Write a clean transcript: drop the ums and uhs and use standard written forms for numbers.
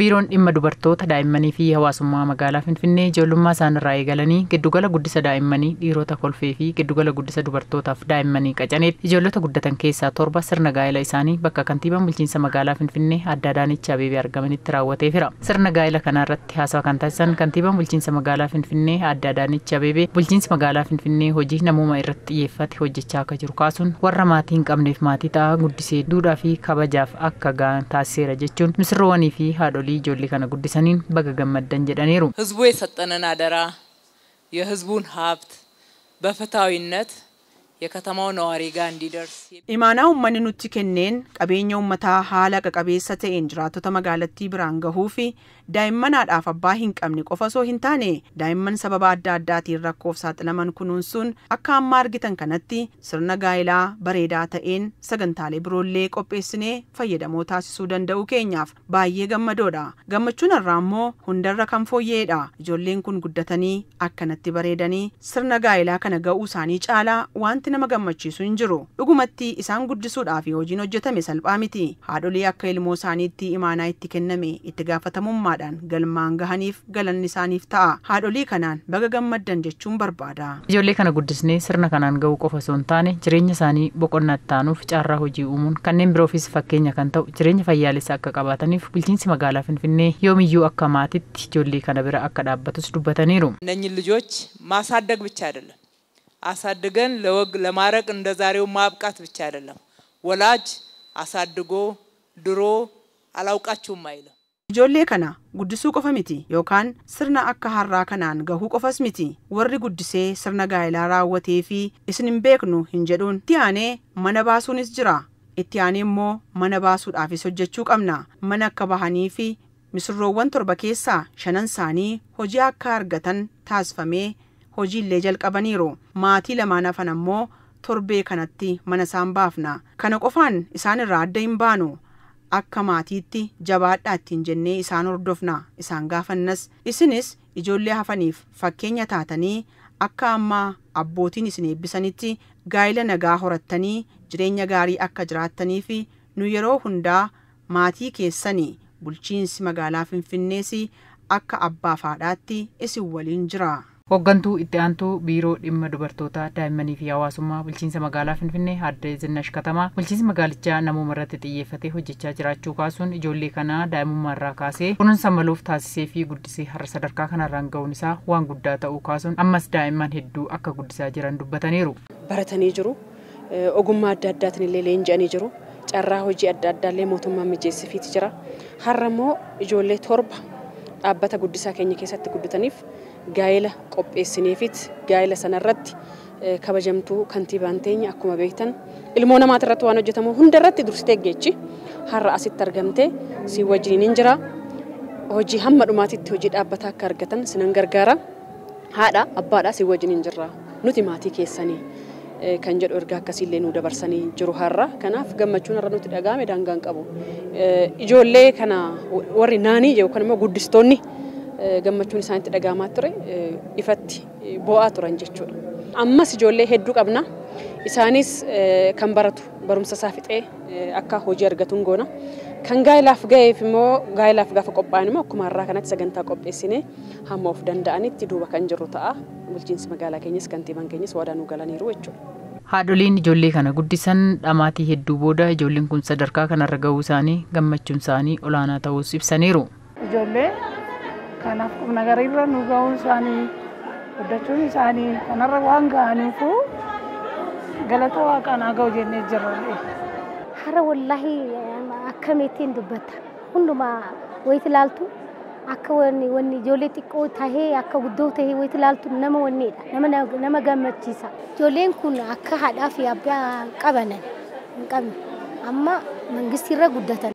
Biiroon dhimma dubartoota daa'immanii fi hawaasummaa magaalaa Finfinnee ijoollummaa isaaniirraa eegalanii giddugala guddisa daa'immanii dhiirota kolfee fi giddugala guddisa dubartootaaf daa'immanii qacaneetti ijoollota guddatan keessaa 7 sirna gaa'ela isaanii bakka kantiibaan bulchiinsa magaalaa Finfinnee Aadde Adaanech Abeebee argamanitti raawwateefira. Sirna gaa'ela kanarratti haasawa kan taasisan kantiibaan bulchiinsa magaalaa Finfinnee Aadde Adaanech Abeebee bulchiinsi magaalaa Finfinnee hojii namummaa irratti xiyyeeffate hojjechaa akka jiru kaasuun warra maatii hin qabneef maatii ta'aa guddisee duudhaa fi kabajaaf akka ga'an taasiseera jechuun misirroowwanii fi haadholii ijoollee kana guddisaniin baga gammaddan jedhaniiru. ህዝቡ የሰጠንን አደራ የህዝቡን ሀብት በፍትሃዊነት የከተማው ነዋሪ ጋር እንዲደርስ ኢማና ኡመኒ ኑቲ ከነን ቀበኛ ኡመታ ሀላ ቀቀቤሰ ተኤን ጅራቶታ መጋለቲ ብራን ገሁፊ ዳይመናadhaaf abbaa hin qabne qofa soo hin taane daa'imman sababa adda addaatiin rakkoof saaxilaman kunuunsuun akka amma argitan kanatti sirna gaa'elaa bareedaa ta'een sagantaalee biroollee qopheessinee fayyadamoo taasisuu danda'u keenyaaf baay'ee gammadoodha. Gammachuun irraa immoo hundarra kan fooyyeedha. Ijoolleen kun guddatanii akkanatti bareedanii sirna gaa'elaa kana ga'uu isaanii caalaa wanti nama gammachiisu hin jiru. Dhugumatti isaan guddisuudhaaf hojiin hojjetame salphaa miti. Haadholii akka ilmoo isaaniitti imaanaa itti kenname itti gaafatamummaa galmaan gahaniif galanni isaaniif ta'a. Haadholii kanaan baga gammaddan jechuun barbaada. Ijoollee kana guddisnee sirna kanaan ga'uu qofa osoo hin taane jireenya isaanii boqonnaa taanuuf carraa hojii uumuun kanneen biroofis fakkeenya kan ta'u jireenya fayyaalessa akka qabaataniif bulchiinsi magaalaa Finfinnee yoomiyyuu akka maatiitti ijoollee kana bira akka dhaabbatus dubbataniiru. እነኚህ ልጆች ማሳደግ ብቻ አይደለም አሳድገን ለወግ ለማረቅ እንደዛሬው ማብቃት ብቻ አይደለም ወላጅ አሳድጎ ድሮ አላውቃችሁም አይልም. Ijoollee kana guddisuu qofa miti yookaan sirna akka harraa kanaan gahuu qofas miti. Warri guddisee sirna gaa'elaa raawwatee fi isin hin beeknu hin jedhuun itti aanee mana baasuunis jira. Itti aanee immoo mana baasuudhaafis hojjechuu qabna. Mana akka bahanii fi misirroowwan 7 keessaa 5 isaanii hojii akka argatan taasifamee hojiillee jalqabaniiru. Maatii lamaan hafan ammoo torbee kanatti mana isaan baafna. Kana qofaan isaan irraa adda hin baanu. Akka maatiitti jabaadhaatti jennee isaan hordofna isaan gaafannas isinis ijoollee hafaniif fakkeenya taatanii akka amma abbootiin isin eebbisanitti gaa'ela nagaa horattanii jireenya gaarii akka jiraattanii fi nu yeroo hundaa maatii keessanii bulchiinsi magaalaa Finfinnees akka abbaa faadhaatti isin waliin jira. Hooggantuu itti aantuu biiroo dhimma dubartoota daa'immanii fi hawaasummaa bulchiinsa magaalaa Finfinnee Aadde Zinnash Katamaa bulchiinsi magaalichaa namummaa irratti xiyyeeffatee hojjechaa jiraachuu kaasuun ijoollee kana daa'imummaa irraa kaasee kunuunsa maluuf taasisee fi guddisee har'a sadarkaa kanarraan ga'uun isaa waan guddaa ta'uu kaasuun ammas daa'imman hedduu akka guddisaa jiran dubbataniiru. Baratanii jiru. Ogummaa adda addaatiin illee leenji'anii jiru. Carraa hojii adda addaallee mootummaan mijeessifiiti jira. Har'a immoo ijoollee 7 dhaabbata guddisaa keenya keessatti guddataniif gaa'ela qopheessineefit gaa'ela sanarratti kabajamtuu kantiibaan teenya akkuma beektan ilmoo namaati irratti waan hojjetamu hunda irratti dursitee geechi har'a asitti argamtee si wajjiniin jira. Hojii hamma dhumaatitti hojii dhaabbataa akka argatan sinan gargaara. Haadha abbaadha si wajjiniin jirra. Nuti maatii keessanii kan jedhu ergaa akkasiillee nu dabarsanii jiru har'a. Kanaaf gammachuun irra nuti dhagaame daangaan qabu. Ijoollee kana warri naanii yookaan immoo guddistoonni gammachuun isaanitti dhagaamaa ture ifatti bo'aa turan jechuudha. Ammas ijoollee hedduu qabna. Isaanis kan baratu barumsa isaa fixee akka hojii argatuun goona. Kan gaa'elaaf ga'eef immoo gaa'elaaf gaafa qophaa'an immoo akkuma har'aa kanatti sagantaa qopheessinee hamma of danda'anitti duuba kan jiru ta'a. Bulchiinsi magaalaa keenyas kantiibaan keenyas waadaa nu galaniiru jechuudha. Haadholiin ijoollee kana guddisan dhamaatii hedduu booda ijoolleen kun sadarkaa kanarra ga'uu isaanii gammachuun isaanii olaanaa ta'uus ibsaniiru. Ijoollee kanaaf qubna gariirra nu ga'uun isaanii guddachuun isaanii kanarra waan ga'aniifu galata waaqaan haa ga'u jennee jirra. Har'a wallaahi akkamitti dubbata hundumaa wayiiti ilaaltu akka wanni ijoollee xiqqoo tahee akka guddoo tahee wayiiti ilaaltu nama wanneedha nama gammachiisa. Ijoolleen kun akka haadhaa fi abbaa qabanan hin qabne amma mangistiirra guddatan.